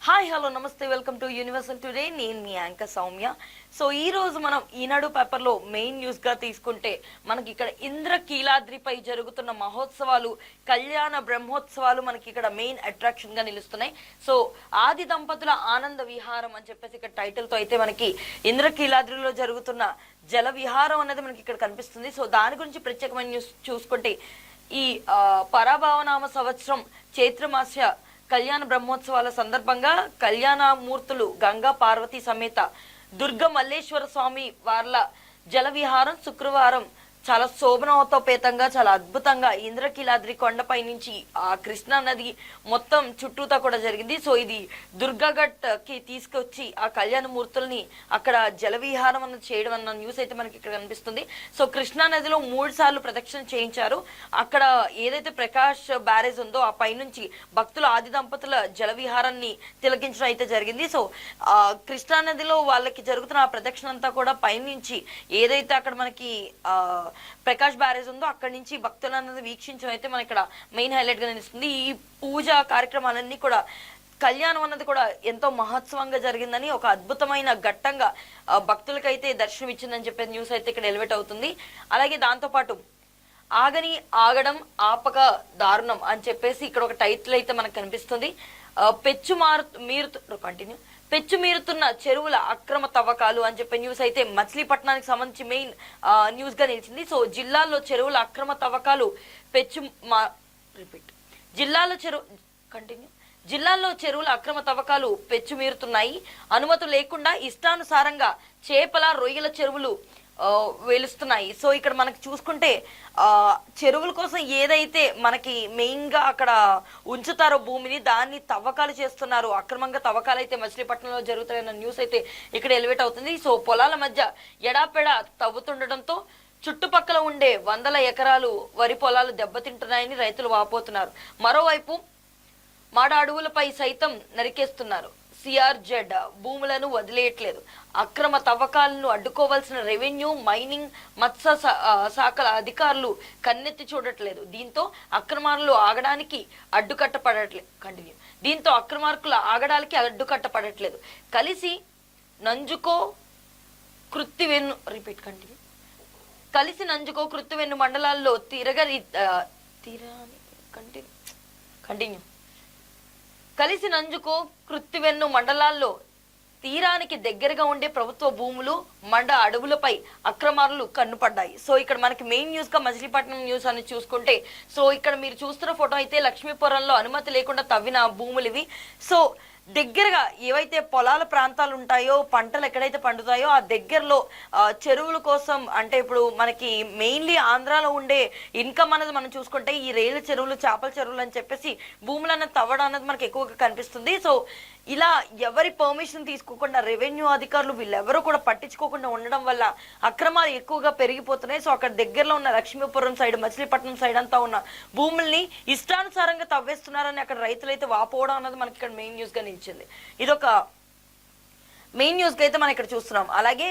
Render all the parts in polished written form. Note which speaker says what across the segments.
Speaker 1: Hi hello నమస్తే welcome to universal today. నేను మీ anchor Soumya. So ఈ రోజు మనం ఈనాడు పేపర్లో మెయిన్ న్యూస్ గా తీసుకుంటే మనకి ఇక్కడ ఇంద్రకీలాద్రిపై జరుగుతున్న మహోత్సవాలు, కళ్యాణ బ్రహ్మోత్సవాలు మనకి ఇక్కడ మెయిన్ అట్రాక్షన్ గా నిలుస్తున్నాయి. సో ఆది దంపతుల ఆనంద విహారం అని చెప్పేసి ఇక్కడ టైటిల్ తో అయితే మనకి ఇంద్రకీలాద్రిలో జరుగుతున్న జల విహారం అనేది మనకి ఇక్కడ కనిపిస్తుంది. సో దాని గురించి ప్రత్యేకమైన న్యూస్ చూసుకుంటే ఈ పరాభావనామ సంవత్సరం చైత్రమాస కళ్యాణ బ్రహ్మోత్సవాల సందర్భంగా కళ్యాణమూర్తులు గంగా పార్వతి సమేత దుర్గ మల్లేశ్వర స్వామి వార్ల జల విహారం శుక్రవారం చాలా శోభనోపేతంగా చాలా అద్భుతంగా ఇంద్రకీలాద్రి కొండపై నుంచి ఆ కృష్ణా నది మొత్తం చుట్టూతా కూడా జరిగింది. సో ఇది దుర్గాఘట్ కి తీసుకొచ్చి ఆ కళ్యాణ మూర్తుల్ని అక్కడ జల విహారం అన్నది చేయడం అన్న న్యూస్ అయితే మనకి ఇక్కడ కనిపిస్తుంది. సో కృష్ణా నదిలో 3 సార్లు ప్రదక్షిణ చేయించారు. అక్కడ ఏదైతే ప్రకాష్ బ్యారేజ్ ఉందో ఆ పైనుంచి భక్తులు ఆది దంపతుల జల విహారాన్ని తిలకించడం అయితే జరిగింది. సో కృష్ణా నదిలో వాళ్ళకి జరుగుతున్న ఆ ప్రదక్షిణ అంతా కూడా పైనుంచి ఏదైతే అక్కడ మనకి ప్రకాష్ బ్యారేజ్ ఉందో అక్కడి నుంచి భక్తులు అన్నది వీక్షించడం అయితే మన ఇక్కడ మెయిన్ హైలైట్ గా నిలుస్తుంది. ఈ పూజా కార్యక్రమాలన్నీ కూడా కళ్యాణం అన్నది కూడా ఎంతో మహోత్సవంగా జరిగిందని, ఒక అద్భుతమైన ఘట్టంగా భక్తులకైతే దర్శనం ఇచ్చిందని చెప్పే న్యూస్ అయితే ఇక్కడ ఎలివేట్ అవుతుంది. అలాగే దాంతో పాటు ఆగని ఆగడం ఆపక దారుణం అని చెప్పేసి ఇక్కడ ఒక టైటిల్ అయితే మనకు కనిపిస్తుంది. పెచ్చుమీరుతున్న చెరువుల అక్రమ తవ్వకాలు అని చెప్పే న్యూస్ అయితే మచిలీపట్నానికి సంబంధించి మెయిన్ న్యూస్ గా నిలిచింది. సో జిల్లాలో చెరువుల అక్రమ తవ్వకాలు జిల్లాల్లో చెరువుల అక్రమ తవ్వకాలు పెచ్చుమీరుతున్నాయి. అనుమతి లేకుండా ఇష్టానుసారంగా చేపల రొయ్యల చెరువులు వెలుస్తున్నాయి. సో ఇక్కడ మనకి చూసుకుంటే చెరువుల కోసం ఏదైతే మనకి మెయిన్ గా అక్కడ ఉంచుతారో భూమిని, దాన్ని తవ్వకాలు చేస్తున్నారు. అక్రమంగా తవ్వకాలు అయితే మచిలీపట్నంలో జరుగుతాయన్న న్యూస్ అయితే ఇక్కడ ఎలివేట్ అవుతుంది. సో పొలాల మధ్య ఎడాపెడా తవ్వుతుండటంతో చుట్టుపక్కల ఉండే 100 ఎకరాలు వరి పొలాలు దెబ్బతింటున్నాయని రైతులు వాపోతున్నారు. మరోవైపు మాడ అడవులపై సైతం నరికేస్తున్నారు. సిఆర్జెడ్ భూములను వదిలేయట్లేదు. అక్రమ తవ్వకాలను అడ్డుకోవాల్సిన రెవెన్యూ, మైనింగ్, మత్స్య శాఖల అధికారులు కన్నెత్తి చూడట్లేదు. దీంతో అక్రమార్కులు ఆగడానికి అడ్డుకట్టపడట్లేదు. కలిసి నంజుకో కృత్తివెన్ను మండలాల్లో కృత్తివెన్ను మండలాల్లో తీరానికి దగ్గరగా ఉండే ప్రభుత్వ భూములు, మండ అడవులపై అక్రమార్కులు కన్నుపడ్డాయి. సో ఇక్కడ మనకి మెయిన్ న్యూస్ గా మచిలీపట్నం న్యూస్ అని చూసుకుంటే, సో ఇక్కడ మీరు చూస్తున్న ఫోటో అయితే లక్ష్మీపురంలో అనుమతి లేకుండా తవ్విన భూములు ఇవి. సో దగ్గరగా ఏవైతే పొలాల ప్రాంతాలు ఉంటాయో, పంటలు ఎక్కడైతే పండుతాయో ఆ దగ్గరలో చెరువుల కోసం, అంటే ఇప్పుడు మనకి మెయిన్లీ ఆంధ్రాలో ఉండే ఇన్కమ్ అనేది మనం చూసుకుంటే ఈ రేలు చెరువులు, చేపల చెరువులు అని చెప్పేసి భూములు అన్నది తవ్వడం అనేది మనకి ఎక్కువగా కనిపిస్తుంది. సో ఇలా ఎవరి పర్మిషన్ తీసుకోకుండా రెవెన్యూ అధికారులు వీళ్ళెవరూ కూడా పట్టించుకోకుండా ఉండడం వల్ల అక్రమాలు ఎక్కువగా పెరిగిపోతున్నాయి. సో అక్కడ దగ్గరలో ఉన్న లక్ష్మీపురం సైడ్, మచిలీపట్నం సైడ్ అంతా ఉన్న భూముల్ని ఇష్టానుసారంగా తవ్వేస్తున్నారని అక్కడ రైతులు అయితే వాపోవడం అన్నది మనకి ఇక్కడ మెయిన్ న్యూస్ గా నిలిచింది. ఇదొక మెయిన్ న్యూస్ గా అయితే మనం ఇక్కడ చూస్తున్నాం. అలాగే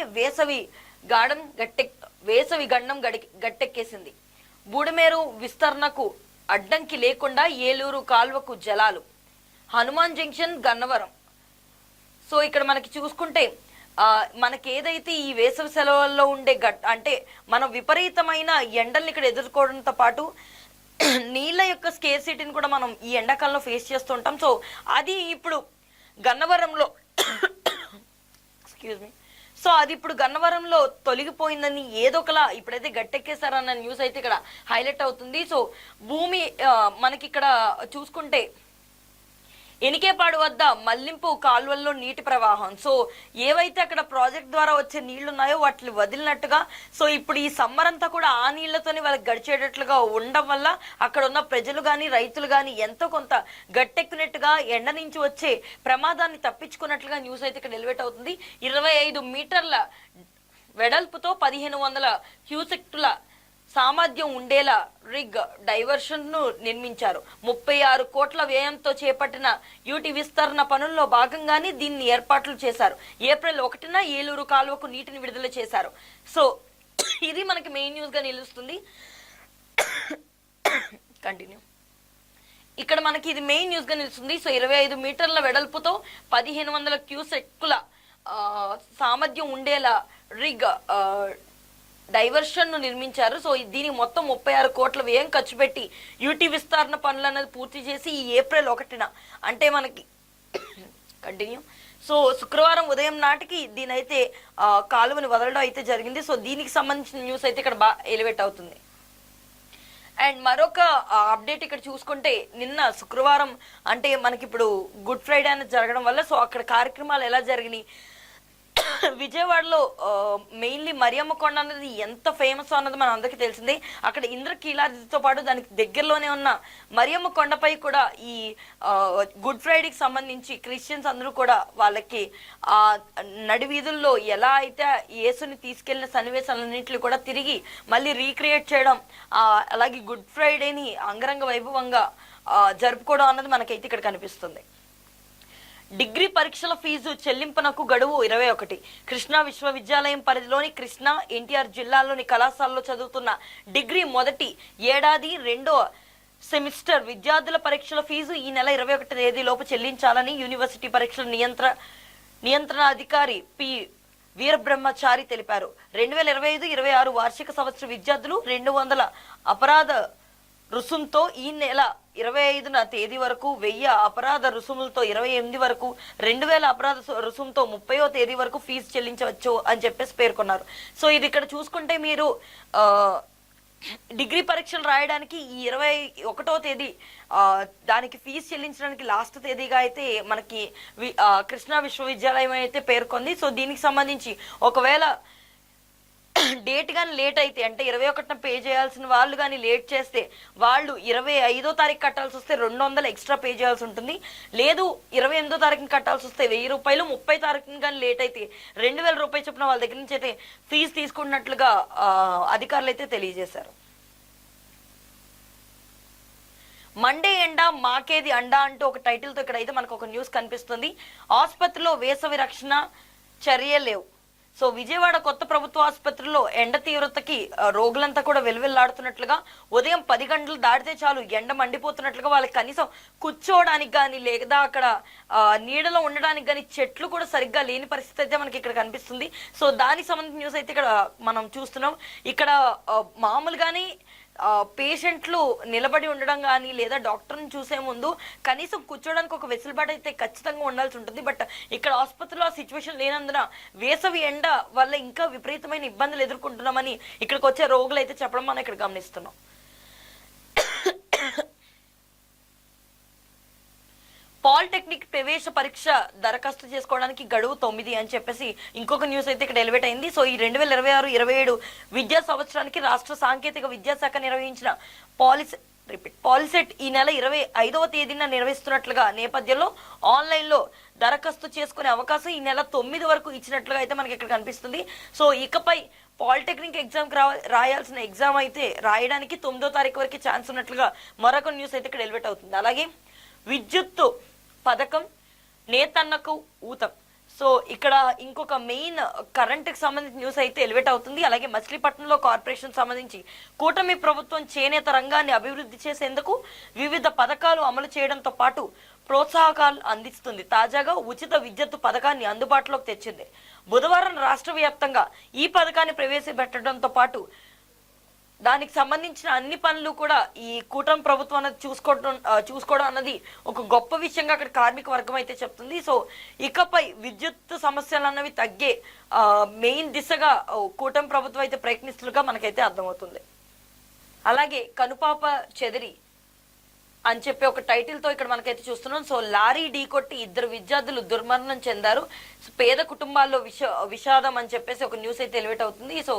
Speaker 1: వేసవి గండం గట్టెక్కేసింది. బూడిమేరు విస్తరణకు అడ్డంకి లేకుండా ఏలూరు కాల్వకు జలాలు. హనుమాన్ జంక్షన్, గన్నవరం. సో ఇక్కడ మనకి చూసుకుంటే మనకి ఏదైతే ఈ వేసవి సెలవుల్లో ఉండే అంటే మనం విపరీతమైన ఎండల్ని ఇక్కడ ఎదుర్కోవడంతో పాటు నీళ్ళ యొక్క స్కేర్సిటీని కూడా మనం ఈ ఎండాకాలంలో ఫేస్ చేస్తూ ఉంటాం. సో అది ఇప్పుడు గన్నవరంలో గన్నవరంలో తొలగిపోయిందని ఏదో ఒకలా ఇప్పుడైతే గట్టెక్కేశారన్న న్యూస్ అయితే ఇక్కడ హైలైట్ అవుతుంది. సో భూమి మనకి ఇక్కడ చూసుకుంటే ఎనికేపాడు వద్ద మల్లింపు కాలువల్లో నీటి ప్రవాహం. సో ఏవైతే అక్కడ ప్రాజెక్ట్ ద్వారా వచ్చే నీళ్లు ఉన్నాయో వాటిని వదిలినట్టుగా, సో ఇప్పుడు ఈ సమ్మర్ అంతా కూడా ఆ నీళ్లతోనే వాళ్ళకి గడిచేటట్లుగా ఉండడం వల్ల అక్కడ ఉన్న ప్రజలు గాని రైతులు గాని ఎంతో కొంత గట్టెక్కినట్టుగా, ఎండ నుంచి వచ్చే ప్రమాదాన్ని తప్పించుకున్నట్లుగా న్యూస్ అయితే ఇక్కడ ఎలివేట్ అవుతుంది. 25 మీటర్ల వెడల్పుతో 1500 క్యూసెక్టుల సామర్థ్యం ఉండేలా రిగ్ డైవర్షన్ ను నిర్మించారు. 36 కోట్ల వ్యయంతో చేపట్టిన యూటి విస్తరణ పనుల్లో భాగంగానే దీన్ని ఏర్పాట్లు చేశారు. ఏప్రిల్ 1న ఏలూరు కాలువకు నీటిని విడుదల చేశారు. సో ఇది మనకి మెయిన్ న్యూస్ గా నిలుస్తుంది. కంటిన్యూ. ఇక్కడ మనకి ఇది మెయిన్ న్యూస్ గా నిలుస్తుంది. సో 25 మీటర్ల వెడల్పుతో 1500 క్యూసెక్కుల సామర్థ్యం ఉండేలా రిగ్ డైవర్షన్ ను నిర్మించారు. సో దీనికి మొత్తం 36 కోట్ల వ్యయం ఖర్చు పెట్టి యూటీ విస్తరణ పనులు అనేది పూర్తి చేసి ఈ ఏప్రిల్ 1న అంటే మనకి కంటిన్యూ సో శుక్రవారం ఉదయం నాటికి దీని అయితే కాలువని వదలడం అయితే జరిగింది. సో దీనికి సంబంధించిన న్యూస్ అయితే ఇక్కడ బాగా ఎలివేట్ అవుతుంది. అండ్ మరొక అప్డేట్ ఇక్కడ చూసుకుంటే నిన్న శుక్రవారం అంటే మనకి ఇప్పుడు గుడ్ ఫ్రైడే అనేది జరగడం వల్ల సో అక్కడ కార్యక్రమాలు ఎలా జరిగినాయి, విజయవాడలో మెయిన్లీ మరియమ్మ కొండ అనేది ఎంత ఫేమస్ అన్నది మన అందరికీ తెలిసిందే. అక్కడ ఇంద్రకీలాద్రితో పాటు దానికి దగ్గరలోనే ఉన్న మరియమ్మ కొండపై కూడా ఈ గుడ్ ఫ్రైడేకి సంబంధించి క్రిస్టియన్స్ అందరూ కూడా వాళ్ళకి ఆ నడి వీధుల్లో ఎలా అయితే యేసుని తీసుకెళ్లిన సన్నివేశాలన్నింటినీ కూడా తిరిగి మళ్ళీ రీక్రియేట్ చేయడం, అలాగే గుడ్ ఫ్రైడేని అంగరంగ వైభవంగా జరుపుకోవడం అన్నది మనకైతే ఇక్కడ కనిపిస్తుంది. డిగ్రీ పరీక్షల ఫీజు చెల్లింపునకు గడువు 21. కృష్ణా విశ్వవిద్యాలయం పరిధిలోని కృష్ణా ఎన్టీఆర్ జిల్లాలోని కళాశాలలో చదువుతున్న డిగ్రీ మొదటి ఏడాది 2వ సెమిస్టర్ విద్యార్థుల పరీక్షల ఫీజు ఈ నెల 21 తేదీలోపు చెల్లించాలని యూనివర్సిటీ పరీక్షల నియంత్రణాధికారి పి వీరబ్రహ్మచారి తెలిపారు. 2025-26 వార్షిక సంవత్సర విద్యార్థులు 200 అపరాధ రుసుంతో ఈ నెల 25న తేదీ వరకు 1000 అపరాధ రుసుములతో 28 వరకు 2000 అపరాధ రుసుముతో 30వ తేదీ వరకు ఫీజు చెల్లించవచ్చు అని చెప్పేసి పేర్కొన్నారు. సో ఇది ఇక్కడ చూసుకుంటే మీరు డిగ్రీ పరీక్షలు రాయడానికి ఈ 21వ తేదీ దానికి ఫీజు చెల్లించడానికి లాస్ట్ తేదీగా అయితే మనకి కృష్ణా విశ్వవిద్యాలయం అయితే పేర్కొంది. సో దీనికి సంబంధించి ఒకవేళ డేట్ కానీ లేట్ అయితే అంటే 21న పే చేయాల్సిన వాళ్ళు కానీ లేట్ చేస్తే వాళ్ళు 25వ తారీఖు కట్టాల్సి వస్తే 200 ఎక్స్ట్రా పే చేయాల్సి ఉంటుంది. లేదు 28వ తారీఖుని కట్టాల్సి వస్తే 1000 రూపాయలు, 30 తారీఖుని కానీ లేట్ అయితే 2000 రూపాయలు చొప్పున వాళ్ళ దగ్గర నుంచి అయితే ఫీజు తీసుకున్నట్లుగా అధికారులు అయితే తెలియజేశారు. మండే ఎండ మాకేది అండా అంటూ ఒక టైటిల్ తో ఇక్కడైతే మనకు ఒక న్యూస్ కనిపిస్తుంది. ఆసుపత్రిలో వేసవి రక్షణ చర్యలేవు. సో విజయవాడ కొత్త ప్రభుత్వ ఆసుపత్రిలో ఎండ తీవ్రతకి రోగులంతా కూడా వెలువెల్లాడుతున్నట్లుగా ఉదయం 10 గంటలు దాటితే చాలు ఎండ మండిపోతున్నట్లుగా వాళ్ళకి కనీసం కూర్చోవడానికి కానీ లేదా అక్కడ నీడలో ఉండడానికి కానీ చెట్లు కూడా సరిగ్గా లేని పరిస్థితి అయితే మనకి ఇక్కడ కనిపిస్తుంది. సో దానికి సంబంధించిన న్యూస్ అయితే ఇక్కడ మనం చూస్తున్నాం. ఇక్కడ మామూలుగానే పేషెంట్లు నిలబడి ఉండడం కానీ లేదా డాక్టర్ని చూసే ముందు కనీసం కూర్చోడానికి ఒక వెసులుబాటు అయితే ఖచ్చితంగా ఉండాల్సి ఉంటుంది. బట్ ఇక్కడ ఆసుపత్రిలో ఆ సిచ్యువేషన్ లేనందున వేసవి ఎండ వల్ల ఇంకా విపరీతమైన ఇబ్బందులు ఎదుర్కొంటున్నామని ఇక్కడికి వచ్చే రోగులు అయితే చెప్పడం మనం ఇక్కడ గమనిస్తున్నాం. పాలిటెక్నిక్ ప్రవేశ పరీక్ష దరఖాస్తు చేసుకోవడానికి గడువు 9 అని చెప్పేసి ఇంకొక న్యూస్ అయితే ఇక్కడ ఎలివేట్ అయింది. సో ఈ 2026-27 విద్యా సంవత్సరానికి రాష్ట్ర సాంకేతిక విద్యాశాఖ నిర్వహించిన పాలిసెట్ ఈ నెల 25వ తేదీన నిర్వహిస్తున్నట్లుగా నేపథ్యంలో ఆన్లైన్ లో దరఖాస్తు చేసుకునే అవకాశం ఈ నెల 9 వరకు ఇచ్చినట్లుగా అయితే మనకి ఇక్కడ కనిపిస్తుంది. సో ఇకపై పాలిటెక్నిక్ ఎగ్జామ్ రాయాల్సిన ఎగ్జామ్ అయితే రాయడానికి 9వ తారీఖు వరకు ఛాన్స్ ఉన్నట్లుగా మరొక న్యూస్ అయితే ఇక్కడ ఎలివేట్ అవుతుంది. అలాగే విద్యుత్ పథకం నేతన్నకు ఊతం. సో ఇక్కడ ఇంకొక మెయిన్ కరెంట్కి సంబంధించిన న్యూస్ అయితే ఎలివేట్ అవుతుంది. అలాగే మచిలీపట్నంలో కార్పొరేషన్ సంబంధించి కూటమి ప్రభుత్వం చేనేత రంగాన్ని అభివృద్ధి చేసేందుకు వివిధ పథకాలు అమలు చేయడంతో పాటు ప్రోత్సాహకాలు అందిస్తుంది. తాజాగా ఉచిత విద్యుత్ పథకాన్ని అందుబాటులోకి తెచ్చింది. బుధవారం రాష్ట్ర వ్యాప్తంగా ఈ పథకాన్ని ప్రవేశపెట్టడంతో పాటు దానికి సంబంధించిన అన్ని పనులు కూడా ఈ కూటమి ప్రభుత్వం అనేది చూసుకోవడం అన్నది ఒక గొప్ప విషయంగా అక్కడ కార్మిక వర్గం అయితే చెప్తుంది. సో ఇకపై విద్యుత్ సమస్యలు అన్నవి తగ్గే మెయిన్ దిశగా కూటమి ప్రభుత్వం అయితే ప్రయత్నిస్తున్నట్టుగా మనకైతే అర్థమవుతుంది. అలాగే కనుపాప చెదిరి అని చెప్పి ఒక టైటిల్ తో ఇక్కడ మనకైతే చూస్తున్నాం. సో లారీ ఢీ కొట్టి 2 విద్యార్థులు దుర్మరణం చెందారు. పేద కుటుంబాల్లో విషాదం అని చెప్పేసి ఒక న్యూస్ అయితే ఎలివేట్ అవుతుంది. సో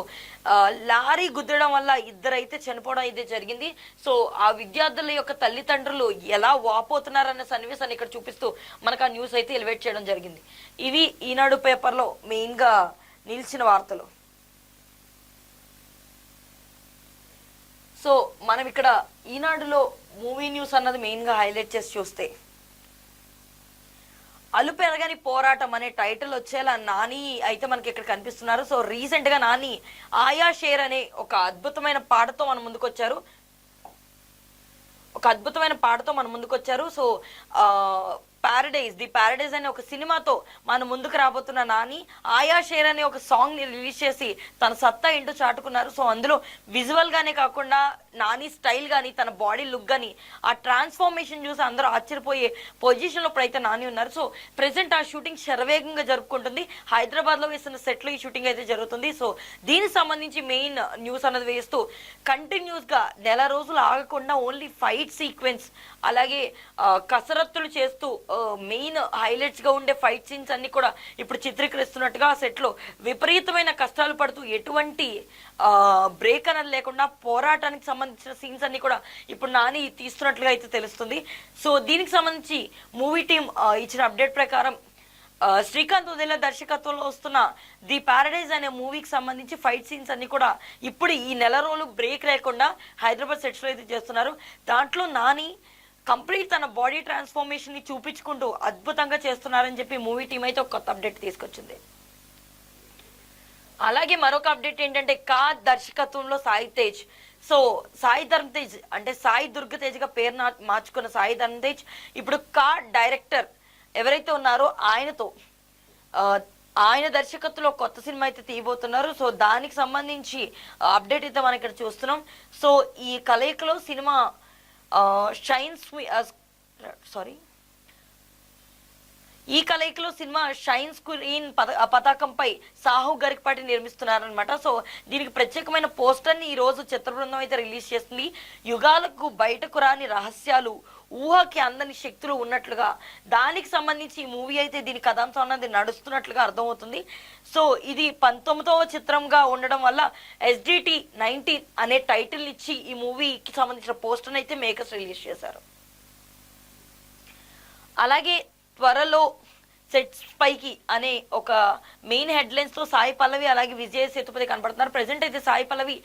Speaker 1: లారీ గుద్దడం వల్ల 2 అయితే చనిపోవడం అయితే జరిగింది. సో ఆ విద్యార్థుల యొక్క తల్లిదండ్రులు ఎలా వాపోతున్నారన్న సన్నివేశాన్ని ఇక్కడ చూపిస్తూ మనకు ఆ న్యూస్ అయితే ఎలివేట్ చేయడం జరిగింది. ఇవి ఈనాడు పేపర్లో మెయిన్ గా నిలిచిన వార్తలు. సో మనం ఇక్కడ ఈనాడులో మూవీ న్యూస్ అన్నది మెయిన్ గా హైలైట్ చేసి చూస్తే అలుపెరగని పోరాటం అనే టైటిల్ వచ్చేలా నాని అయితే మనకి ఇక్కడ కనిపిస్తున్నారు. సో రీసెంట్ గా నాని ఆయా షేర్ అనే ఒక అద్భుతమైన పాటతో మన ముందుకు వచ్చారు. ఒక అద్భుతమైన పాటతో మన ముందుకు వచ్చారు. సో ది ప్యారడైజ్ అనే ఒక సినిమాతో మన ముందుకు రాబోతున్న నాని ఆయా షేర్ అనే ఒక సాంగ్ ని రిలీజ్ చేసి తన సత్తా ఏంటో చాటుకున్నారు. సో అందులో విజువల్ గానే కాకుండా నాని స్టైల్ గానీ, తన బాడీ లుక్ గానీ, ఆ ట్రాన్స్ఫార్మేషన్ చూసి అందరూ ఆశ్చర్యపోయే పొజిషన్ లో ఇప్పుడైతే నాని ఉన్నారు. సో ప్రెసెంట్ ఆ షూటింగ్ శరవేగంగా జరుపుకుంటుంది. హైదరాబాద్ లో వేస్తున్న సెట్ లో ఈ షూటింగ్ అయితే జరుగుతుంది. సో దీనికి సంబంధించి మెయిన్ న్యూస్ అన్నది వేస్తూ కంటిన్యూస్ గా నెల రోజులు ఆగకుండా ఓన్లీ ఫైట్ సీక్వెన్స్, అలాగే కసరత్తులు చేస్తూ మెయిన్ హైలైట్స్ గా ఉండే ఫైట్ సీన్స్ అన్ని కూడా ఇప్పుడు చిత్రీకరిస్తున్నట్టుగా ఆ సెట్ లో విపరీతమైన కష్టాలు పడుతూ ఎటువంటి బ్రేక్ అనేది లేకుండా పోరాటానికి సంబంధించిన సీన్స్ అన్ని కూడా ఇప్పుడు నాని తీస్తున్నట్లుగా అయితే తెలుస్తుంది. సో దీనికి సంబంధించి మూవీ టీం ఇచ్చిన అప్డేట్ ప్రకారం శ్రీకాంత్ ఉదయల దర్శకత్వంలో వస్తున్న ది ప్యారడైజ్ అనే మూవీకి సంబంధించి ఫైట్ సీన్స్ అన్ని కూడా ఇప్పుడు ఈ నెల రోజులు బ్రేక్ లేకుండా హైదరాబాద్ సెట్స్ లో అయితే చేస్తున్నారు. దాంట్లో నాని కంప్లీట్ తన బాడీ ట్రాన్స్ఫార్మేషన్ ని చూపించుకుంటూ అద్భుతంగా చేస్తున్నారని చెప్పి మూవీ టీం అయితే ఒక కొత్త అప్డేట్ తీసుకొచ్చింది. అలాగే మరొక అప్డేట్ ఏంటంటే దర్శకత్వంలో సాయి తేజ్. సో సాయి ధర్మ తేజ్ అంటే సాయి దుర్గ తేజ్ గా పేరు మార్చుకున్న సాయి ధర్మ తేజ్ ఇప్పుడు డైరెక్టర్ ఎవరైతే ఉన్నారో ఆయన దర్శకత్వంలో కొత్త సినిమా అయితే తీయబోతున్నారు. సో దానికి సంబంధించి అప్డేట్ అయితే మనం ఇక్కడ చూస్తున్నాం. సో ఈ కలయికలో సినిమా ఈ కలయికలో సినిమా షైన్ స్క్రీన్ పతాకంపై సాహు గరికపాటి నిర్మిస్తున్నారనమాట. సో దీనికి ప్రత్యేకమైన పోస్టర్ ని ఈ రోజు చిత్ర బృందం అయితే రిలీజ్ చేస్తుంది. యుగాలకు బయటకు రాని రహస్యాలు, ఊహకి అందని శక్తులు ఉన్నట్లుగా దానికి సంబంధించి ఈ మూవీ అయితే దీని కథాంశం అన్నది నడుస్తున్నట్లుగా అర్థమవుతుంది. సో ఇది 19వ చిత్రంగా ఉండడం వల్ల SDT 19 అనే టైటిల్ ఇచ్చి ఈ మూవీకి సంబంధించిన పోస్టర్ అయితే మేకర్స్ రిలీజ్ చేశారు. అలాగే త్వరలో సెట్స్ పైకి అనే ఒక మెయిన్ హెడ్లైన్స్ తో సాయి పల్లవి అలాగే విజయ్ సేతుపతి కనపడుతున్నారు. ప్రెసెంట్ అయితే సాయి పల్లవి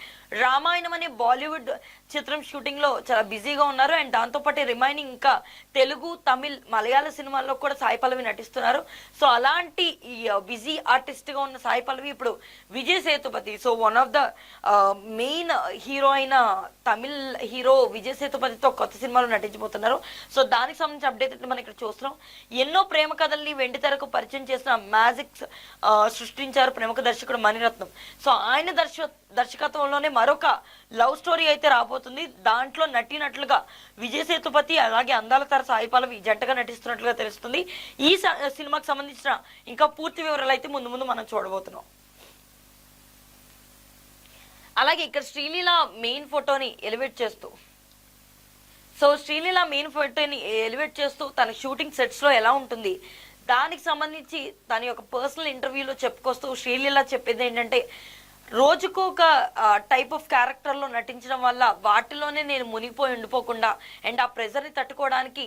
Speaker 1: రామాయణం అనే బాలీవుడ్ చిత్రం షూటింగ్ లో చాలా బిజీగా ఉన్నారు. అండ్ దాంతో పాటు రిమైనింగ్ ఇంకా తెలుగు, తమిళ్, మలయాళ సినిమాల్లో కూడా సాయి పల్లవి నటిస్తున్నారు. సో అలాంటి బిజీ ఆర్టిస్ట్ గా ఉన్న సాయి పల్లవి ఇప్పుడు Vijay Sethupathi, so one of the main hero అయిన తమిళ్ హీరో విజయ్ సేతుపతితో కొత్త సినిమాలో నటించబోతున్నారు. సో దానికి సంబంధించిన అప్డేట్ అయితే మనం ఇక్కడ చూస్తున్నాం. ఎన్నో ప్రేమ కథల్ని వెండితెరకు పరిచయం చేసిన మ్యాజిక్ సృష్టించారు ప్రముఖ దర్శకుడు మణిరత్నం. సో ఆయన దర్శకత్వంలోనే మరొక లవ్ స్టోరీ అయితే రాబోతుంది. దాంట్లో నటినట్లుగా విజయ్ సేతుపతి అలాగే అందాల తర సాయి పల్లవి జంటగా నటిస్తున్నట్లుగా తెలుస్తుంది. ఈ సినిమాకి సంబంధించిన ఇంకా పూర్తి వివరాలు అయితే ముందు ముందు మనం చూడబోతున్నాం. అలాగే ఇక్కడ శ్రీలీల మెయిన్ ఫోటోని ఎలివేట్ చేస్తూ తన షూటింగ్ సెట్స్ లో ఎలా ఉంటుంది దానికి సంబంధించి తన యొక్క పర్సనల్ ఇంటర్వ్యూలో చెప్పుకొస్తూ శ్రీలీల చెప్పేది ఏంటంటే, రోజుకు ఒక టైప్ ఆఫ్ క్యారెక్టర్ లో నటించడం వల్ల వాటిలోనే నేను మునిగిపోయి ఉండిపోకుండా అండ్ ఆ ప్రెజర్ ని తట్టుకోవడానికి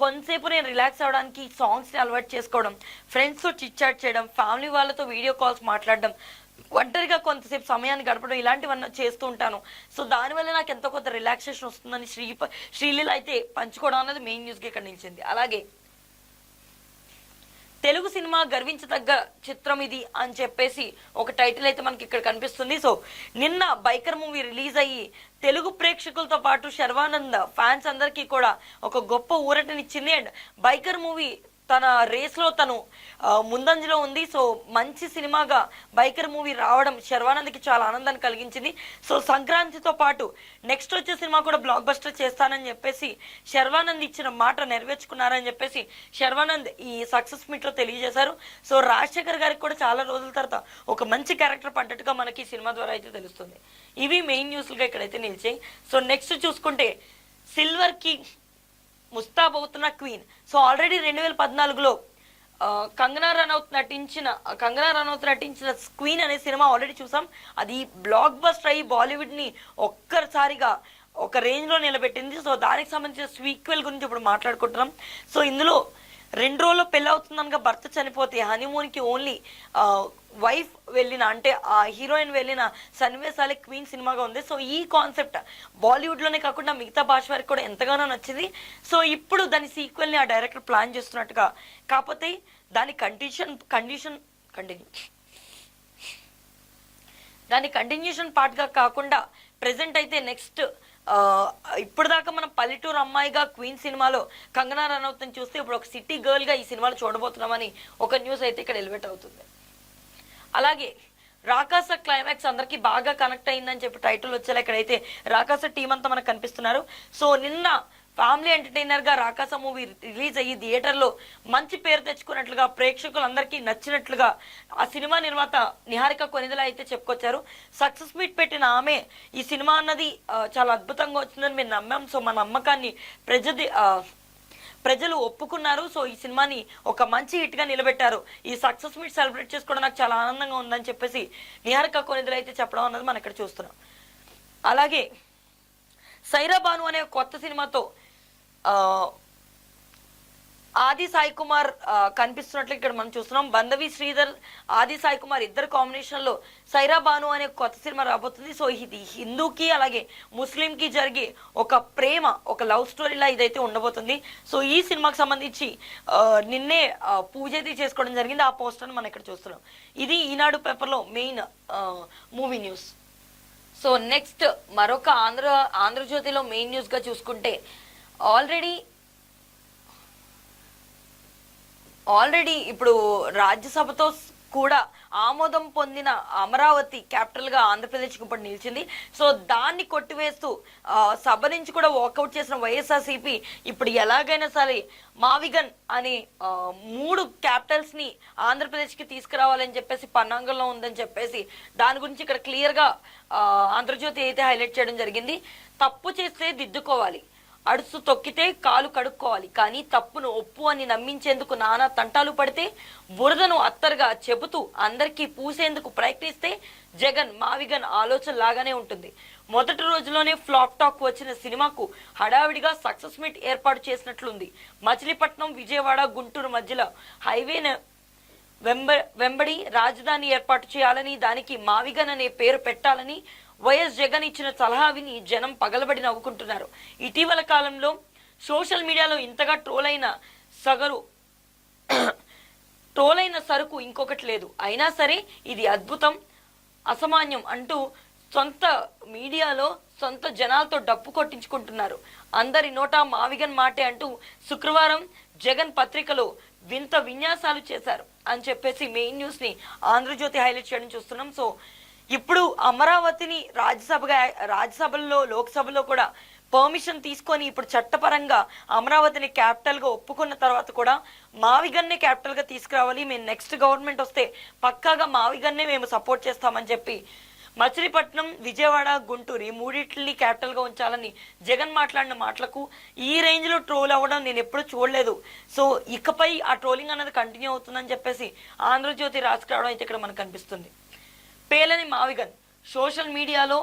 Speaker 1: కొంతసేపు నేను రిలాక్స్ అవ్వడానికి సాంగ్స్ ని అలవాటు చేసుకోవడం, ఫ్రెండ్స్ తో చిట్ చాట్ చేయడం, ఫ్యామిలీ వాళ్ళతో వీడియో కాల్స్ మాట్లాడడం, ఒంటరిగా కొంతసేపు సమయాన్ని గడపడం, ఇలాంటివన్నీ చేస్తూ ఉంటాను. సో దానివల్ల నాకు ఎంతో కొంత రిలాక్సేషన్ వస్తుందని శ్రీలీల అయితే పంచుకోవడం అనేది మెయిన్ న్యూస్ గా ఇక్కడ నిలిచింది. అలాగే తెలుగు సినిమా గర్వించదగ్గ చిత్రం ఇది అని చెప్పేసి ఒక టైటిల్ అయితే మనకి ఇక్కడ కనిపిస్తుంది. సో నిన్న బైకర్ మూవీ రిలీజ్ అయ్యి తెలుగు ప్రేక్షకులతో పాటు శర్వానంద్ ఫ్యాన్స్ అందరికీ కూడా ఒక గొప్ప ఊరటనిచ్చింది. అండ్ బైకర్ మూవీ తన రేస్ లో తను ముందంజలో ఉంది. సో మంచి సినిమాగా బైకర్ మూవీ రావడం శర్వానంద్కి చాలా ఆనందాన్ని కలిగించింది. సో సంక్రాంతితో పాటు నెక్స్ట్ వచ్చే సినిమా కూడా బ్లాక్ బస్టర్ చేస్తానని చెప్పేసి శర్వానంద్ ఇచ్చిన మాట నెరవేర్చుకున్నారని చెప్పేసి శర్వానంద్ ఈ సక్సెస్ మీట్ లో తెలియజేశారు. సో రాజశేఖర్ గారికి కూడా చాలా రోజుల తర్వాత ఒక మంచి క్యారెక్టర్ పడ్డట్టుగా మనకి సినిమా ద్వారా అయితే తెలుస్తుంది. ఇవి మెయిన్ న్యూస్లుగా ఇక్కడైతే నిలిచాయి. సో నెక్స్ట్ చూసుకుంటే సిల్వర్ కి ముస్తాబ్ అవుతున్న క్వీన్. సో ఆల్రెడీ 2014లో కంగనా రనౌత్ నటించిన క్వీన్ అనే సినిమా ఆల్రెడీ చూసాం. అది బ్లాక్ బస్టర్ అయ్యి బాలీవుడ్ ని ఒక్కసారిగా ఒక రేంజ్ లో నిలబెట్టింది. సో దానికి సంబంధించిన సీక్వెల్ గురించి ఇప్పుడు మాట్లాడుకుంటున్నాం. సో ఇందులో 2 రోజుల్లో పెళ్లి అవుతుందనగా భర్త చనిపోతే హనీమూన్ కి ఓన్లీ వైఫ్ వెళ్ళిన, అంటే ఆ హీరోయిన్ వెళ్ళిన సన్నివేశాలే క్వీన్ సినిమాగా ఉంది. సో ఈ కాన్సెప్ట్ బాలీవుడ్ లోనే కాకుండా మిగతా భాష వారికి కూడా ఎంతగానో నచ్చింది. సో ఇప్పుడు దాని సీక్వెల్ ని ఆ డైరెక్టర్ ప్లాన్ చేస్తున్నట్టుగా, కాకపోతే దాని కంటిన్యూషన్ పార్ట్ గా కాకుండా ప్రెసెంట్ అయితే నెక్స్ట్ ఆ ఇప్పటిదాకా మనం పల్లెటూరు అమ్మాయిగా క్వీన్ సినిమాలో కంగనా రనౌత్ ని చూస్తే ఇప్పుడు ఒక సిటీ గర్ల్ గా ఈ సినిమాలో చూడబోతున్నామని ఒక న్యూస్ అయితే ఇక్కడ ఎలివేట్ అవుతుంది. అలాగే రాకాస క్లైమాక్స్ అందరికి బాగా కనెక్ట్ అయిందని చెప్పి టైటిల్ వచ్చేలా ఇక్కడైతే రాకాస టీం అంతా మనకు కనిపిస్తున్నారు. సో నిన్న ఫ్యామిలీ ఎంటర్టైనర్ గా రాకాస మూవీ రిలీజ్ అయ్యి థియేటర్ లో మంచి పేరు తెచ్చుకున్నట్లుగా ప్రేక్షకులందరికీ నచ్చినట్లుగా ఆ సినిమా నిర్మాత నిహారిక కొనిదెల అయితే చెప్పుకొచ్చారు. సక్సెస్ మీట్ పెట్టిన ఆమె ఈ సినిమా అన్నది చాలా అద్భుతంగా వచ్చిందని మేము నమ్మాం. సో మన నమ్మకాన్ని ప్రజలు ఒప్పుకున్నారు. సో ఈ సినిమాని ఒక మంచి హిట్ గా నిలబెట్టారు. ఈ సక్సెస్ మీట్ సెలబ్రేట్ చేసుకోవడం నాకు చాలా ఆనందంగా ఉందని చెప్పేసి నిహారిక కొనిదెల అయితే చెప్పడం అన్నది మనం ఇక్కడ చూస్తున్నాం. అలాగే సైరా బాను అనే కొత్త సినిమాతో ఆది సాయి కుమార్ కనిపిస్తున్నట్లు ఇక్కడ మనం చూస్తున్నాం. బంధవి శ్రీధర్, ఆది సాయి కుమార్ ఇద్దరు కాంబినేషన్ లో సైరా బాను అనే కొత్త సినిమా రాబోతుంది. సో ఇది హిందూకి అలాగే ముస్లిం కి జరిగే ఒక ప్రేమ, ఒక లవ్ స్టోరీలా ఇదైతే ఉండబోతుంది. సో ఈ సినిమాకి సంబంధించి నిన్నే పూజ అయితే చేసుకోవడం జరిగింది. ఆ పోస్టర్ మనం ఇక్కడ చూస్తున్నాం. ఇది ఈనాడు పేపర్ లో main movie news. So next మరొక ఆంధ్రజ్యోతిలో మెయిన్ న్యూస్ గా చూసుకుంటే ఆల్రెడీ ఇప్పుడు రాజ్యసభతో కూడా ఆమోదం పొందిన అమరావతి క్యాపిటల్ గా ఆంధ్రప్రదేశ్ ఇప్పుడు నిలిచింది. సో దాన్ని కొట్టివేస్తూ సభ నుంచి కూడా వాకౌట్ చేసిన వైఎస్ఆర్సీపీ ఇప్పుడు ఎలాగైనా సరే మావిగన్ అనే 3 క్యాపిటల్స్ ని ఆంధ్రప్రదేశ్ కి తీసుకురావాలని చెప్పేసి పన్నాంగంలో ఉందని చెప్పేసి దాని గురించి ఇక్కడ క్లియర్ గా ఆంధ్రజ్యోతి అయితే హైలైట్ చేయడం జరిగింది. తప్పు చేస్తే దిద్దుకోవాలి, అడుసు తొక్కితే కాలు కడుక్కోవాలి, కానీ తప్పును ఒప్పు అని నమ్మించేందుకు నానా తంటాలు పడితే బురదను అత్తరుగా చెబుతూ అందరికీ పూసేందుకు ప్రయత్నిస్తే జగన్ మావిగన్ ఆలోచన లాగానే ఉంటుంది. మొదటి రోజులోనే ఫ్లాప్ టాక్ వచ్చిన సినిమాకు హడావిడిగా సక్సెస్ మీట్ ఏర్పాటు చేసినట్లుంది. మచిలీపట్నం, విజయవాడ, గుంటూరు మధ్యలో హైవే వెంబడి రాజధాని ఏర్పాటు చేయాలని, దానికి మావిగన్ అనే పేరు పెట్టాలని వైఎస్ జగన్ ఇచ్చిన సలహా విని జనం పగలబడి నవ్వుకుంటున్నారు. ఇటీవల కాలంలో సోషల్ మీడియాలో ఇంతగా ట్రోలైన సరుకు ఇంకొకటి లేదు. అయినా సరే ఇది అద్భుతం, అసామాన్యం అంటూ సొంత మీడియాలో సొంత జనాలతో డప్పు కొట్టించుకుంటున్నారు. అందరి నోటా మావిగన్ మాటే అంటూ శుక్రవారం జగన్ పత్రికలో వింత విన్యాసాలు చేశారు అని చెప్పేసి మెయిన్ న్యూస్ ని ఆంధ్రజ్యోతి హైలైట్ చేయడం చూస్తున్నాం. సో ఇప్పుడు అమరావతిని రాజ్యసభలో లోక్సభలో కూడా పర్మిషన్ తీసుకొని ఇప్పుడు చట్టపరంగా అమరావతిని క్యాపిటల్ గా ఒప్పుకున్న తర్వాత కూడా మావిగన్నే క్యాపిటల్ గా తీసుకురావాలి, మేము నెక్స్ట్ గవర్నమెంట్ వస్తే పక్కాగా మావిగన్నే మేము సపోర్ట్ చేస్తామని చెప్పి మచిలీపట్నం, విజయవాడ, గుంటూరు ఈ 3 క్యాపిటల్ గా ఉంచాలని జగన్ మాట్లాడిన మాటలకు ఈ రేంజ్ లో ట్రోల్ అవ్వడం నేను ఎప్పుడు చూడలేదు. సో ఇకపై ఆ ట్రోలింగ్ అనేది కంటిన్యూ అవుతుందని చెప్పేసి ఆంధ్రజ్యోతి రాసుకురావడం అయితే ఇక్కడ మనకు కనిపిస్తుంది. పేలని మావిగన్ సోషల్ మీడియాలో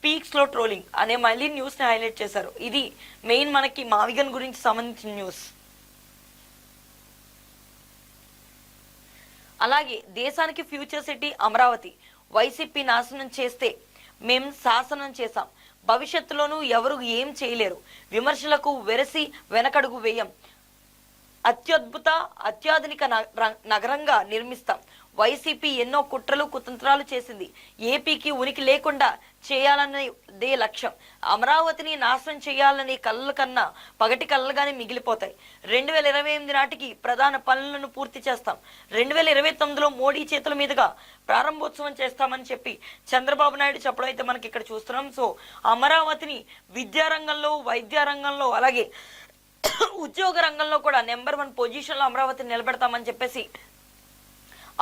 Speaker 1: పీక్స్ లో ట్రోలింగ్ అనే మళ్ళీ న్యూస్ ని హైలైట్ చేశారు. ఇది మెయిన్ మనకి మావిగన్ గురించి సంబంధించిన న్యూస్. అలాగే దేశానికి ఫ్యూచర్ సిటీ అమరావతి, వైసీపీ నాశనం చేస్తే మేం శాసనం చేశాం, భవిష్యత్తులోనూ ఎవరు ఏం చేయలేరు, విమర్శలకు వెరసి వెనకడుగు వేయం, అత్యాధునిక నగరంగా నిర్మిస్తాం. వైసీపీ ఎన్నో కుట్రలు కుతంత్రాలు చేసింది, ఏపీకి ఉనికి లేకుండా చేయాలన్నదే లక్ష్యం. అమరావతిని నాశనం చేయాలని కళ్ళ కన్నా పగటి కళ్ళగానే మిగిలిపోతాయి. 2028 నాటికి ప్రధాన పనులను పూర్తి చేస్తాం. 2029లో మోడీ చేతుల మీదుగా ప్రారంభోత్సవం చేస్తామని చెప్పి చంద్రబాబు నాయుడు చెప్పడం అయితే మనకి ఇక్కడ చూస్తున్నాం. సో అమరావతిని విద్యారంగంలో, వైద్య రంగంలో, అలాగే ఉద్యోగ రంగంలో కూడా నెంబర్ 1 పొజిషన్ లో అమరావతిని నిలబెడతామని చెప్పేసి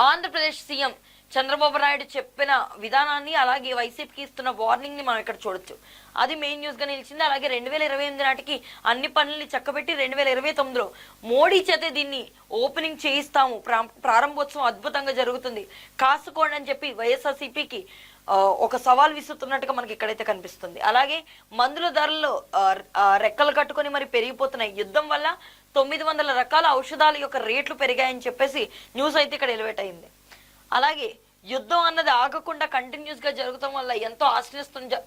Speaker 1: ఆంధ్రప్రదేశ్ సీఎం చంద్రబాబు నాయుడు చెప్పిన విధానాన్ని, అలాగే వైసీపీకి ఇస్తున్న వార్నింగ్ ని మనం ఇక్కడ చూడొచ్చు. అది మెయిన్ న్యూస్ గా నిలిచింది. అలాగే 2028 నాటికి అన్ని పనుల్ని చక్కబెట్టి 2029లో మోడీ చేతే దీన్ని ఓపెనింగ్ చేయిస్తాము, ప్రారంభోత్సవం అద్భుతంగా జరుగుతుంది, కాసుకోండి అని చెప్పి వైఎస్ఆర్సీపీకి ఒక సవాల్ విసురుతున్నట్టుగా మనకి ఇక్కడైతే కనిపిస్తుంది. అలాగే మందుల ధరల్లో రెక్కలు కట్టుకొని మరి పెరిగిపోతున్నాయి. యుద్ధం వల్ల 900 రకాల ఔషధాల యొక్క రేట్లు పెరిగాయని చెప్పేసి న్యూస్ అయితే ఇక్కడ ఎలివేట్ అయింది. అలాగే యుద్ధం అన్నది ఆగకుండా కంటిన్యూస్ గా జరుగుతాం వల్ల ఎంతో ఆశ్చర్యస్తుంది.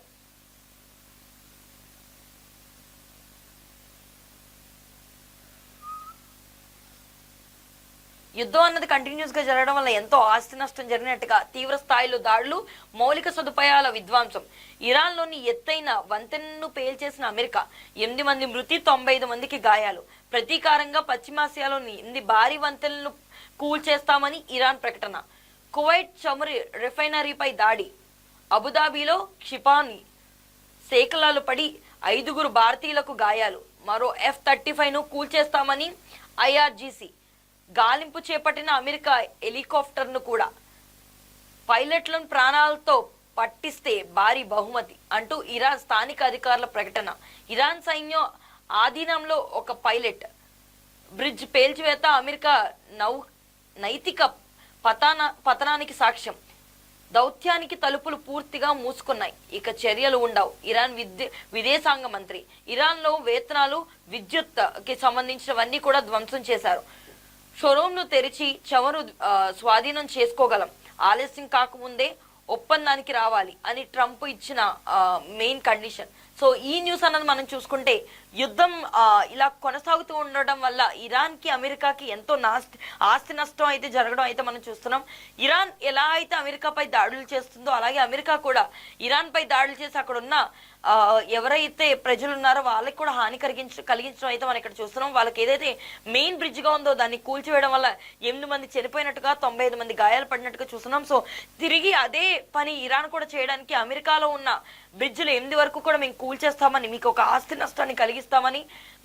Speaker 1: యుద్ధం అన్నది కంటిన్యూస్ గా జరగడం వల్ల ఎంతో ఆస్తి నష్టం జరిగినట్టుగా తీవ్ర స్థాయిలో దాడులు, మౌలిక సదుపాయాల విధ్వంసం. ఇరాన్ లోని ఎత్తైన వంతెనను పేల్చేసిన అమెరికా 8 మంది మృతి, 95 మందికి గాయాలు. ప్రతీకారంగా పశ్చిమాసియాలోని 8 భారీ వంతెనలను కూల్చేస్తామని ఇరాన్ ప్రకటన. కువైట్ చమురు రిఫైనరీపై దాడి. అబుదాబిలో క్షిపాణి శేకలాలు పడి 5 భారతీయులకు గాయాలు. మరో F-35ను కూల్చేస్తామని IRGC. గాలింపు చేపట్టిన అమెరికా హెలికాప్టర్ను కూడా. పైలట్లను ప్రాణాలతో పట్టిస్తే భారీ బహుమతి అంటూ ఇరాన్ స్థానిక అధికారుల ప్రకటన. ఇరాన్ సైన్యం ఆధీనంలో ఒక పైలట్ బ్రిడ్జ్ పేల్చివేత అమెరికా నైతిక పతనానికి సాక్ష్యం. దౌత్యానికి తలుపులు పూర్తిగా మూసుకున్నాయి, ఇక చర్యలు ఉండవు. ఇరాన్ విదేశాంగ మంత్రి. ఇరాన్ లో వేతనాలు, విద్యుత్ కి సంబంధించినవన్నీ కూడా ధ్వంసం చేశారు. షోరూమ్ ను తెరిచి చమురు స్వాధీనం చేసుకోగలం, ఆలస్యం కాకముందే ఒప్పందానికి రావాలి అని ట్రంప్ ఇచ్చిన మెయిన్ కండిషన్. సో ఈ న్యూస్ అన్నది మనం చూసుకుంటే యుద్ధం ఇలా కొనసాగుతూ ఉండడం వల్ల ఇరాన్ కి అమెరికాకి ఎంతో ఆస్తి నష్టం అయితే జరగడం అయితే మనం చూస్తున్నాం. ఇరాన్ ఎలా అయితే అమెరికాపై దాడులు చేస్తుందో అలాగే అమెరికా కూడా ఇరాన్ పై దాడులు చేసి అక్కడ ఉన్న ఎవరైతే ప్రజలు ఉన్నారో వాళ్ళకి కూడా హాని కలిగించడం అయితే మనం ఇక్కడ చూస్తున్నాం. వాళ్ళకి ఏదైతే మెయిన్ బ్రిడ్జ్ గా ఉందో దాన్ని కూల్చివేయడం వల్ల 8 మంది చనిపోయినట్టుగా, 95 మంది గాయాలు పడినట్టుగా చూస్తున్నాం. సో తిరిగి అదే పని ఇరాన్ కూడా చేయడానికి అమెరికాలో ఉన్న బ్రిడ్జ్లు 8 వరకు కూడా మేము కూల్చేస్తామని, మీకు ఒక ఆస్తి నష్టాన్ని కలిగిస్తామని,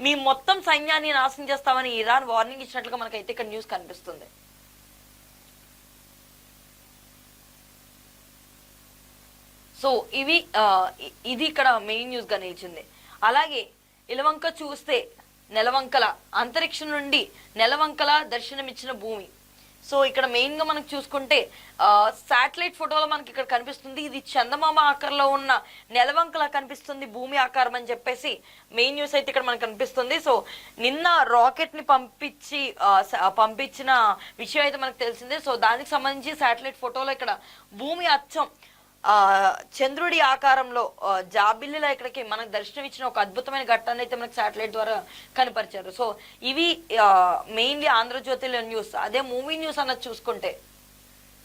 Speaker 1: మీ మొత్తం సైన్యాన్ని నాశనం చేస్తామని ఇరాన్ వార్నింగ్ ఇచ్చినట్లుగా మనకైతే ఇక్కడ న్యూస్ కనిపిస్తుంది. సో ఇది ఇక్కడ మెయిన్ న్యూస్ గా నిలిచింది. అలాగే ఇలవంక చూస్తే నెలవంకల, అంతరిక్షం నుండి నెలవంకల దర్శనమిచ్చిన భూమి. సో ఇక్కడ మెయిన్ గా మనకు చూసుకుంటే శాటిలైట్ ఫోటోలో మనకి ఇక్కడ కనిపిస్తుంది. ఇది చందమామ ఆకారంలో ఉన్న నెలవంకలా కనిపిస్తుంది, భూమి ఆకారం అని చెప్పేసి మెయిన్ న్యూస్ అయితే ఇక్కడ మనకు కనిపిస్తుంది. సో నిన్న రాకెట్ ని పంపించిన విషయం అయితే మనకు తెలిసిందే. సో దానికి సంబంధించి శాటిలైట్ ఫోటోలో ఇక్కడ భూమి అచ్చం చంద్రుడి ఆకారంలో జాబిల్లిలో ఇక్కడికి మనకు దర్శనం ఇచ్చిన ఒక అద్భుతమైన ఘట్టాన్ని అయితే మనకి శాటిలైట్ ద్వారా కనపరిచారు. సో ఇవి మెయిన్లీ ఆంధ్రజ్యోతిలో న్యూస్. అదే మూవీ న్యూస్ అన్నది చూసుకుంటే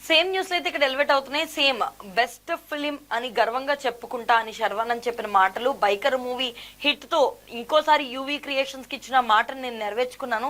Speaker 1: సేమ్ న్యూస్ అయితే ఇక్కడ ఎలివేట్ అవుతున్నాయి. సేమ్ బెస్ట్ ఫిలిం అని గర్వంగా చెప్పుకుంటా అని శర్వానంద్ చెప్పిన మాటలు, బైకర్ మూవీ హిట్ తో ఇంకోసారి యూవీ క్రియేషన్స్ కి ఇచ్చిన మాటను నేను నెరవేర్చుకున్నాను.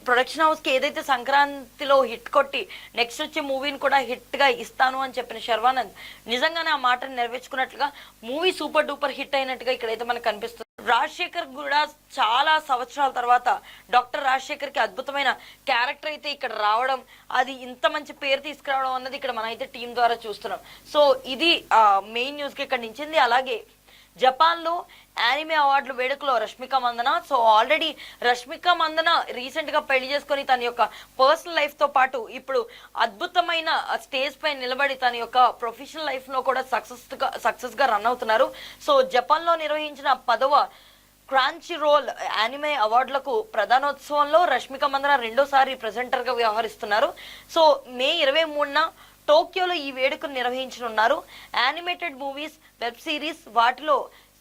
Speaker 1: ప్రొడక్షన్ హౌస్ కి ఏదైతే సంక్రాంతిలో హిట్ కొట్టి నెక్స్ట్ వచ్చే మూవీని కూడా హిట్ గా ఇస్తాను అని చెప్పిన శర్వానంద్ నిజంగానే ఆ మాటను నెరవేర్చుకున్నట్లుగా మూవీ సూపర్ డూపర్ హిట్ అయినట్టుగా ఇక్కడైతే మనకు కనిపిస్తుంది. రాజశేఖర్ కూడా చాలా సంవత్సరాల తర్వాత డాక్టర్ రాజశేఖర్ కి అద్భుతమైన క్యారెక్టర్ అయితే ఇక్కడ రావడం, అది ఇంత మంచి పేరు తీసుకురావడం అన్నది ఇక్కడ మనం అయితే టీం ద్వారా చూస్తున్నాం. సో ఇది మెయిన్ న్యూస్ కి ఇక్కడ నించింది. అలాగే జపాన్ లో యానిమే అవార్డులు వేడుకలో Rashmika Mandanna. So already Rashmika Mandanna recent గా పెళ్లి చేసుకుని తన యొక్క పర్సనల్ లైఫ్ తో పాటు ఇప్పుడు అద్భుతమైన స్టేజ్ పై నిలబడి తన యొక్క ప్రొఫెషనల్ లైఫ్ లో కూడా సక్సెస్ గా రన్ అవుతున్నారు. సో జపాన్ లో నిర్వహించిన 10వ క్రాంచీ రోల్ యానిమే అవార్డులకు ప్రధానోత్సవంలో రష్మిక మందన రెండోసారి ప్రెజెంటర్ గా వ్యవహరిస్తున్నారు. సో మే 23న టోక్యోలో ఈ వేడుకను నిర్వహించనున్నారు. యానిమేటెడ్ మూవీస్, వెబ్ సిరీస్ వాటిలో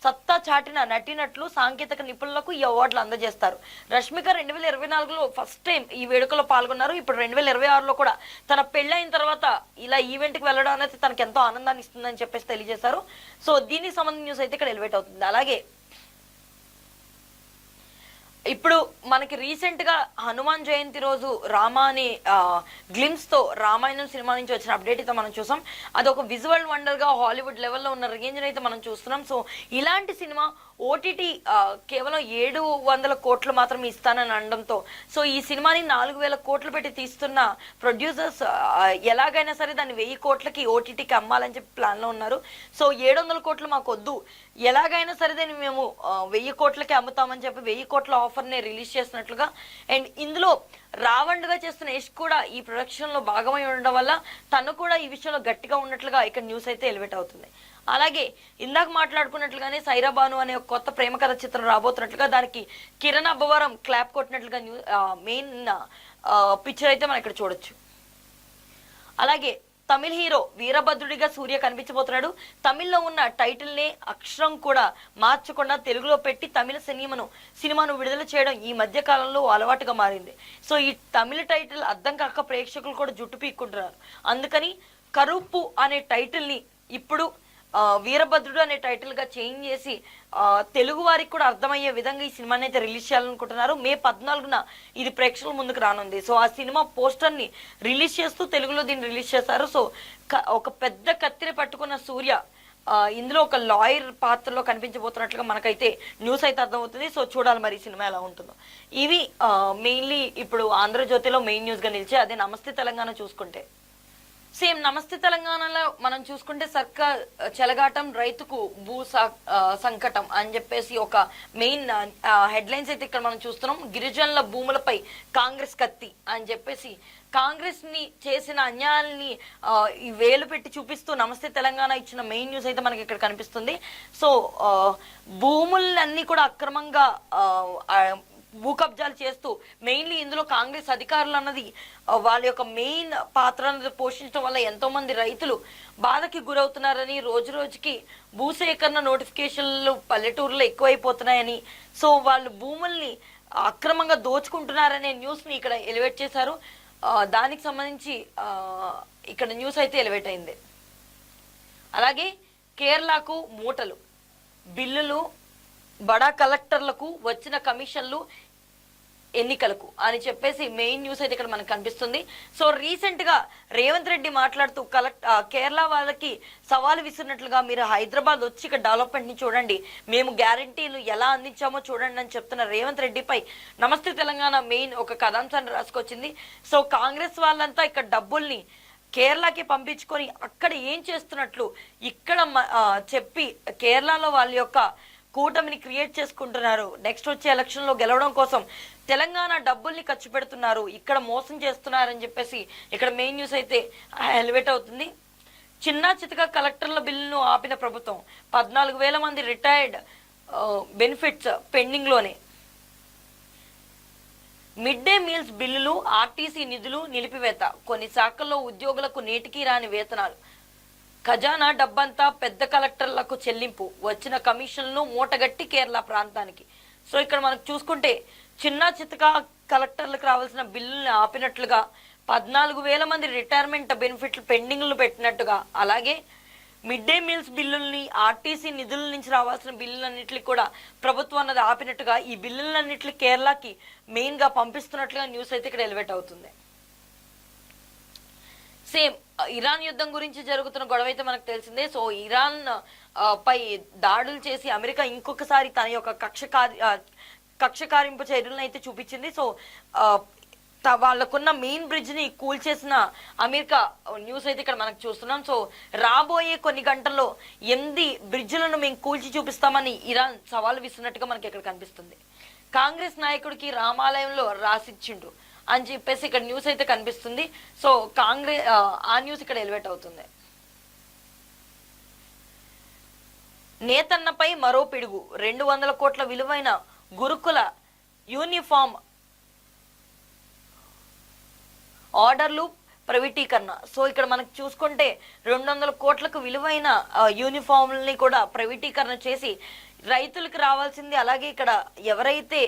Speaker 1: సత్తా చాటిన నటినట్లు సాంకేతిక నిపుణులకు ఈ అవార్డులు అందజేస్తారు. రష్మిక 2024లో ఫస్ట్ టైం ఈ వేడుకలో పాల్గొన్నారు. ఇప్పుడు 2026లో కూడా తన పెళ్ళైన తర్వాత ఇలా ఈవెంట్ కి వెళ్ళడం అనేది తనకు ఎంతో ఆనందాన్ని ఇస్తుందని చెప్పేసి తెలియజేశారు. సో దీనికి సంబంధించిన న్యూస్ అయితే ఇక్కడ ఎలివేట్ అవుతుంది. అలాగే ఇప్పుడు మనకి రీసెంట్ గా హనుమాన్ జయంతి రోజు రామా అనే గ్లిమ్స్ తో రామాయణం సినిమా నుంచి వచ్చిన అప్డేట్ అయితే మనం చూసాం. అదొక విజువల్ వండర్ గా హాలీవుడ్ లెవెల్లో ఉన్న రేంజ్ అయితే మనం చూస్తున్నాం. సో ఇలాంటి సినిమా ఓటీటీ కేవలం 700 కోట్లు మాత్రం ఇస్తానని అనడంతో సో ఈ సినిమాని 4000 కోట్లు పెట్టి తీస్తున్న ప్రొడ్యూసర్స్ ఎలాగైనా సరే దాన్ని 1000 కోట్లకి ఓటీటీకి అమ్మాలని చెప్పి ప్లాన్ లో ఉన్నారు. సో 700 కోట్లు మాకు వద్దు, ఎలాగైనా సరే దాన్ని మేము 1000 కోట్లకి అమ్ముతామని చెప్పి 1000 కోట్ల ఆఫర్ ని రిలీజ్ చేసినట్లుగా. అండ్ ఇందులో రావణ్గా చేస్తున్న యష్ కూడా ఈ ప్రొడక్షన్ లో భాగమై ఉండడం వల్ల తను కూడా ఈ విషయంలో గట్టిగా ఉన్నట్లుగా ఇక్కడ న్యూస్ అయితే ఎలివేట్ అవుతుంది. అలాగే ఇందాక మాట్లాడుకున్నట్లుగానే సైరా బాను అనే ఒక కొత్త ప్రేమ కథ చిత్రం రాబోతున్నట్లుగా, దానికి కిరణ్ అబ్బవరం క్లాప్ కొట్టినట్లుగా మెయిన్ పిక్చర్ అయితే మనం ఇక్కడ చూడొచ్చు. అలాగే తమిళ హీరో వీరభద్రుడిగా సూర్య కనిపించబోతున్నాడు. తమిళ్లో ఉన్న టైటిల్ నే అక్షరం కూడా మార్చకుండా తెలుగులో పెట్టి తమిళ సినిమాను విడుదల చేయడం ఈ మధ్య కాలంలో అలవాటుగా మారింది. సో ఈ తమిళ టైటిల్ అర్థం కాక ప్రేక్షకులు కూడా జుట్టు పీక్కుంటున్నారు. అందుకని కరుపు అనే టైటిల్ ని ఇప్పుడు వీరభద్రుడు అనే టైటిల్ గా చేంజ్ చేసి తెలుగు వారికి కూడా అర్థమయ్యే విధంగా ఈ సినిమాని అయితే రిలీజ్ చేయాలనుకుంటున్నారు. మే 14న ఇది ప్రేక్షకుల ముందుకు రానుంది. సో ఆ సినిమా పోస్టర్ ని రిలీజ్ చేస్తూ తెలుగులో దీన్ని రిలీజ్ చేశారు. సో ఒక పెద్ద కత్తిని పట్టుకున్న సూర్య ఇందులో ఒక లాయర్ పాత్రలో కనిపించబోతున్నట్లుగా మనకైతే న్యూస్ అయితే అర్థమవుతుంది. సో చూడాలి మరి ఈ సినిమా ఎలా ఉంటుందో. ఇవి మెయిన్లీ ఇప్పుడు ఆంధ్రజ్యోతిలో మెయిన్ న్యూస్ గా నిలిచే అదే నమస్తే తెలంగాణ చూసుకుంటే. సేమ్ నమస్తే తెలంగాణలో మనం చూసుకుంటే సర్కార్ చెలగాటం రైతుకు భూ సంకటం అని చెప్పేసి ఒక మెయిన్ హెడ్లైన్స్ అయితే ఇక్కడ మనం చూస్తున్నాం. గిరిజనుల భూములపై కాంగ్రెస్ కత్తి అని చెప్పేసి కాంగ్రెస్ ని చేసిన అన్యాయాల్ని వేలు పెట్టి చూపిస్తూ నమస్తే తెలంగాణ ఇచ్చిన మెయిన్ న్యూస్ అయితే మనకి ఇక్కడ కనిపిస్తుంది. సో భూములన్నీ కూడా అక్రమంగా భూ కబ్జాలు చేస్తూ మెయిన్లీ ఇందులో కాంగ్రెస్ అధికారులు అన్నది వాళ్ళ యొక్క మెయిన్ పాత్ర పోషించడం వల్ల ఎంతో మంది రైతులు బాధకి గురవుతున్నారని, రోజు రోజుకి భూసేకరణ నోటిఫికేషన్లు పల్లెటూరులో ఎక్కువైపోతున్నాయని, సో వాళ్ళు భూముల్ని అక్రమంగా దోచుకుంటున్నారనే న్యూస్ ని ఇక్కడ ఎలివేట్ చేశారు. దానికి సంబంధించి ఇక్కడ న్యూస్ అయితే ఎలివేట్ అయింది. అలాగే కేరళకు మూటలు బిల్లులు, బడా కలెక్టర్లకు వచ్చిన కమిషన్లు ఎన్నికలకు అని చెప్పేసి మెయిన్ న్యూస్ అయితే ఇక్కడ మనకు కనిపిస్తుంది. సో రీసెంట్ గా రేవంత్ రెడ్డి మాట్లాడుతూ కేరళ వాళ్ళకి సవాలు విసిరినట్లుగా మీరు హైదరాబాద్ వచ్చి ఇక్కడ డెవలప్మెంట్ ని చూడండి, మేము గ్యారంటీలు ఎలా అందించామో చూడండి అని చెప్తున్న రేవంత్ రెడ్డిపై నమస్తే తెలంగాణ మెయిన్ ఒక కథాంశాన్ని రాసుకొచ్చింది. సో కాంగ్రెస్ వాళ్ళంతా ఇక్కడ డబ్బుల్ని కేరళకి పంపించుకొని అక్కడ ఏం చేస్తున్నట్లు ఇక్కడ చెప్పి కేరళలో వాళ్ళ యొక్క కూటమిని క్రియేట్ చేసుకుంటున్నారు. నెక్స్ట్ వచ్చే ఎలక్షన్ లో గెలవడం కోసం తెలంగాణ డబ్బుల్ని ఖర్చు పెడుతున్నారు, ఇక్కడ మోసం చేస్తున్నారని చెప్పేసి ఇక్కడ మెయిన్ న్యూస్ అయితే ఎలివేట్ అవుతుంది. చిన్న చితక కలెక్టర్ల బిల్లును ఆపిన ప్రభుత్వం, 14,000 మంది రిటైర్డ్ బెనిఫిట్స్ పెండింగ్ లోనే. మిడ్ డే మీల్స్ బిల్లులు, ఆర్టీసీ నిధులు నిలిపివేత, కొన్ని శాఖల్లో ఉద్యోగులకు నేటికి రాని వేతనాలు, ఖజానా డబ్బంతా పెద్ద కలెక్టర్లకు చెల్లింపు, వచ్చిన కమిషన్లను మూటగట్టి కేరళ ప్రాంతానికి. సో ఇక్కడ మనకు చూసుకుంటే చిన్న చితక కలెక్టర్లకు రావాల్సిన బిల్లుల్ని ఆపినట్లుగా, 14,000 మంది రిటైర్మెంట్ బెనిఫిట్లు పెండింగ్లు పెట్టినట్టుగా, అలాగే మిడ్ డే మీల్స్ బిల్లుల్ని, ఆర్టీసీ నిధుల నుంచి రావాల్సిన బిల్లులన్నింటికి కూడా ప్రభుత్వం అన్నది ఆపినట్టుగా ఈ బిల్లులన్నింటికి కేరళకి మెయిన్ గా పంపిస్తున్నట్లుగా న్యూస్ అయితే ఇక్కడ ఎలివేట్ అవుతుంది. సేమ్ ఇరాన్ యుద్ధం గురించి జరుగుతున్న గొడవ అయితే మనకు తెలిసిందే. సో ఇరాన్ పై దాడులు చేసి అమెరికా ఇంకొకసారి తన యొక్క కక్షకారింపు చర్యలను అయితే చూపించింది. సో వాళ్ళకున్న మెయిన్ బ్రిడ్జ్ ని కూల్చేసిన అమెరికా న్యూస్ అయితే ఇక్కడ మనకు చూస్తున్నాం. సో రాబోయే కొన్ని గంటల్లో 8 బ్రిడ్జ్లను మేము కూల్చి చూపిస్తామని ఇరాన్ సవాల్ విస్తున్నట్టుగా మనకి ఇక్కడ కనిపిస్తుంది. కాంగ్రెస్ నాయకుడికి రామాలయంలో రాసిచ్చిండు అని చెప్పేసి ఇక్కడ న్యూస్ అయితే కనిపిస్తుంది. సో కాంగ్రెస్ ఆ న్యూస్ ఇక్కడ ఎలివేట్ అవుతుంది. నేతన్నపై మరో పిడుగు, 200 కోట్ల విలువైన గురుకుల యూనిఫామ్ ఆర్డర్లు ప్రైవేటీకరణ. సో ఇక్కడ మనకు చూసుకుంటే 200 కోట్లకు విలువైన యూనిఫామ్లని కూడా ప్రైవేటీకరణ చేసి రైతులకు రావాల్సింది, అలాగే ఇక్కడ ఎవరైతే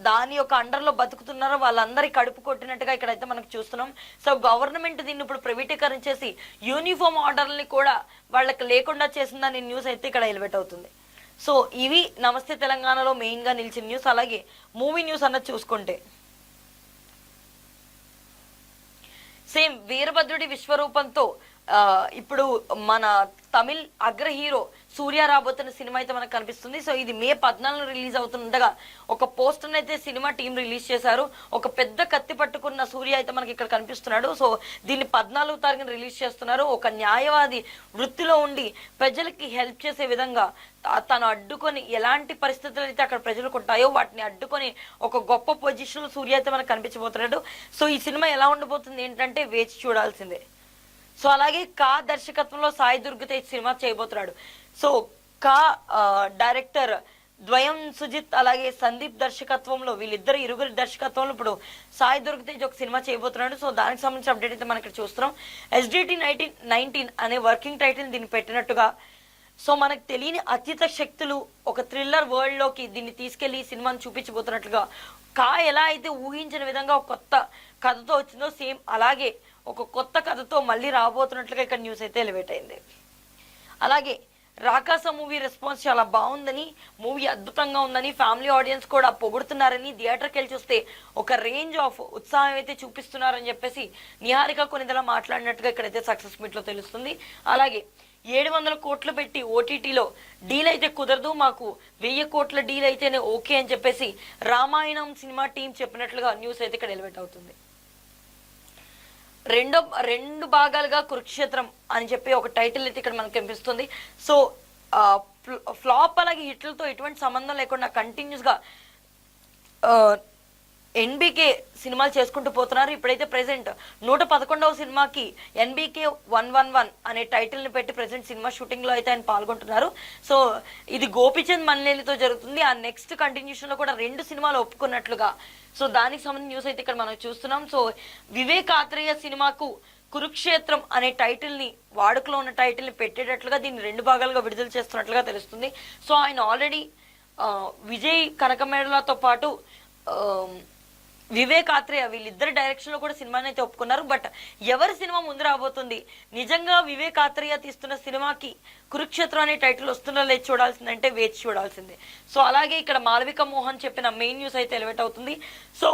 Speaker 1: దాని యొక్క అండర్లో బతుకుతున్నారో వాళ్ళందరి కడుపు కొట్టినట్టుగా ఇక్కడైతే మనకు చూస్తున్నాం. సో గవర్నమెంట్ దీన్ని ఇప్పుడు ప్రైవేటీకరణ చేసి యూనిఫామ్ ఆర్డర్ని కూడా వాళ్ళకి లేకుండా చేసిందని న్యూస్ అయితే ఇక్కడ ఎలివేట్ అవుతుంది. సో ఇవి నమస్తే తెలంగాణలో మెయిన్ గా నిలిచిన న్యూస్. అలాగే మూవీ న్యూస్ అన్నది చూసుకుంటే సేమ్ వీరభద్రుడి విశ్వరూపంతో ఇప్పుడు మన తమిళ్ అగ్ర హీరో సూర్య రాబోతున్న సినిమా అయితే మనకు కనిపిస్తుంది. సో ఇది మే 14 రిలీజ్ అవుతుండగా ఒక పోస్టర్ అయితే సినిమా టీం రిలీజ్ చేశారు. ఒక పెద్ద కత్తి పట్టుకున్న సూర్య అయితే మనకి ఇక్కడ కనిపిస్తున్నాడు. సో దీన్ని 14వ తారీఖున రిలీజ్ చేస్తున్నారు. ఒక న్యాయవాది వృత్తిలో ఉండి ప్రజలకి హెల్ప్ చేసే విధంగా తను అడ్డుకొని ఎలాంటి పరిస్థితులు అయితే అక్కడ ప్రజలకు ఉంటాయో వాటిని అడ్డుకొని ఒక గొప్ప పొజిషన్ సూర్య అయితే మనకు కనిపించబోతున్నాడు. సో ఈ సినిమా ఎలా ఉండబోతుంది ఏంటంటే వేచి చూడాల్సిందే. సో అలాగే కా దర్శకత్వంలో సాయి దుర్గ తేజ్ సినిమా చేయబోతున్నాడు. సో కా డైరెక్టర్ ద్వయం సుజిత్ అలాగే సందీప్ దర్శకత్వంలో వీళ్ళిద్దరు ఇరుగురి దర్శకత్వంలో ఇప్పుడు సాయి దుర్గ్ తేజ్ ఒక సినిమా చేయబోతున్నాడు. సో దానికి సంబంధించిన అప్డేట్ అయితే మనం ఇక్కడ చూస్తున్నాం. SDT 1919 అనే వర్కింగ్ టైటిల్ దీన్ని పెట్టినట్టుగా, సో మనకు తెలియని అతీత శక్తులు ఒక థ్రిల్లర్ వరల్డ్ లోకి దీన్ని తీసుకెళ్లి ఈ సినిమాని చూపించబోతున్నట్లుగా, ఎలా అయితే ఊహించిన విధంగా ఒక కొత్త కథతో వచ్చిందో సేమ్ అలాగే ఒక కొత్త కథతో మళ్ళీ రాబోతున్నట్లుగా ఇక్కడ న్యూస్ అయితే ఎలివేట్ అయింది. అలాగే రాకాస మూవీ రెస్పాన్స్ చాలా బాగుందని, మూవీ అద్భుతంగా ఉందని ఫ్యామిలీ ఆడియన్స్ కూడా పొగుడుతున్నారని, థియేటర్కి వెళ్ళి చూస్తే ఒక రేంజ్ ఆఫ్ ఉత్సాహం అయితే చూపిస్తున్నారని చెప్పేసి నిహారిక కొనిదల మాట్లాడినట్టుగా ఇక్కడైతే సక్సెస్ మీట్ లో తెలుస్తుంది. అలాగే 700 కోట్లు పెట్టి ఓటీటీలో డీల్ అయితే కుదరదు, మాకు 1000 కోట్ల డీల్ అయితేనే ఓకే అని చెప్పేసి రామాయణం సినిమా టీం చెప్పినట్లుగా న్యూస్ అయితే ఇక్కడ ఎలివేట్ అవుతుంది. రెండు భాగాలుగా కురుక్షేత్రం అని చెప్పి ఒక టైటిల్ అయితే ఇక్కడ మనకు కనిపిస్తుంది. సో ఫ్లాప్ అలాగే హిట్లతో ఎటువంటి సంబంధం లేకుండా కంటిన్యూస్ గా NBK సినిమాలు చేసుకుంటూ పోతున్నారు. ఇప్పుడైతే ప్రెసెంట్ 111వ సినిమాకి NBK 111 అనే టైటిల్ ని పెట్టి ప్రెసెంట్ సినిమా షూటింగ్ లో అయితే ఆయన పాల్గొంటున్నారు. సో ఇది గోపిచంద్ మన్నేలితో జరుగుతుంది. ఆ నెక్స్ట్ కంటిన్యూషన్ లో కూడా 2 సినిమాలు ఒప్పుకున్నట్లుగా, సో దానికి సంబంధించిన న్యూస్ అయితే ఇక్కడ మనం చూస్తున్నాం. సో వివేక్ ఆత్రేయ సినిమాకు కురుక్షేత్రం అనే టైటిల్ ని, వాడుకలో ఉన్న టైటిల్ ని పెట్టేటట్లుగా దీన్ని 2 భాగాలుగా విడుదల చేస్తున్నట్లుగా తెలుస్తుంది. సో ఆయన ఆల్రెడీ విజయ్ కనకమేడలతో పాటు వివేక్ ఆత్రేయ వీళ్ళిద్దరు డైరెక్షన్ లో కూడా సినిమాని అయితే ఒప్పుకున్నారు. బట్ ఎవరి సినిమా ముందు రాబోతుంది, నిజంగా వివేక్ ఆత్రేయ తీస్తున్న సినిమాకి కురుక్షేత్రం అనే టైటిల్ వస్తుందో లేదు చూడాల్సిందంటే వేచి చూడాల్సిందే. సో అలాగే ఇక్కడ మాళవిక మోహన్ చెప్పిన మెయిన్ న్యూస్ అయితే ఎలివేట్ అవుతుంది. సో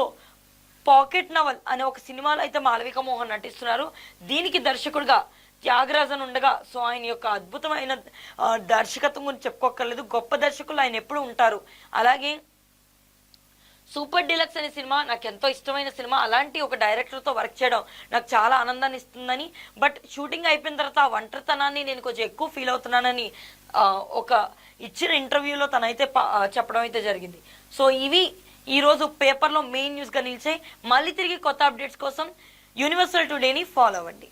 Speaker 1: పాకెట్ నవల్ అనే ఒక సినిమాలో అయితే మాళవిక మోహన్ నటిస్తున్నారు. దీనికి దర్శకుడుగా త్యాగరాజన్ ఉండగా, సో ఆయన యొక్క అద్భుతమైన దర్శకత్వం గురించి చెప్పుకోకర్లేదు, గొప్ప దర్శకులు ఆయన ఎప్పుడు ఉంటారు. అలాగే సూపర్ డీలక్స్ అనే సినిమా నాకు ఎంతో ఇష్టమైన సినిమా. అలాంటి ఒక డైరెక్టర్తో వర్క్ చేయడం నాకు చాలా ఆనందాన్ని ఇస్తుందని, బట్ షూటింగ్ అయిపోయిన తర్వాత ఆ ఒంటరితనాన్ని నేను కొంచెం ఎక్కువ ఫీల్ అవుతున్నానని ఒక ఇచ్చిన ఇంటర్వ్యూలో తనైతే చెప్పడం అయితే జరిగింది. సో ఇవి ఈరోజు పేపర్లో మెయిన్ న్యూస్గా నిలిచాయి. మళ్ళీ తిరిగి కొత్త అప్డేట్స్ కోసం యూనివర్సల్ టుడేని ఫాలో అవ్వండి.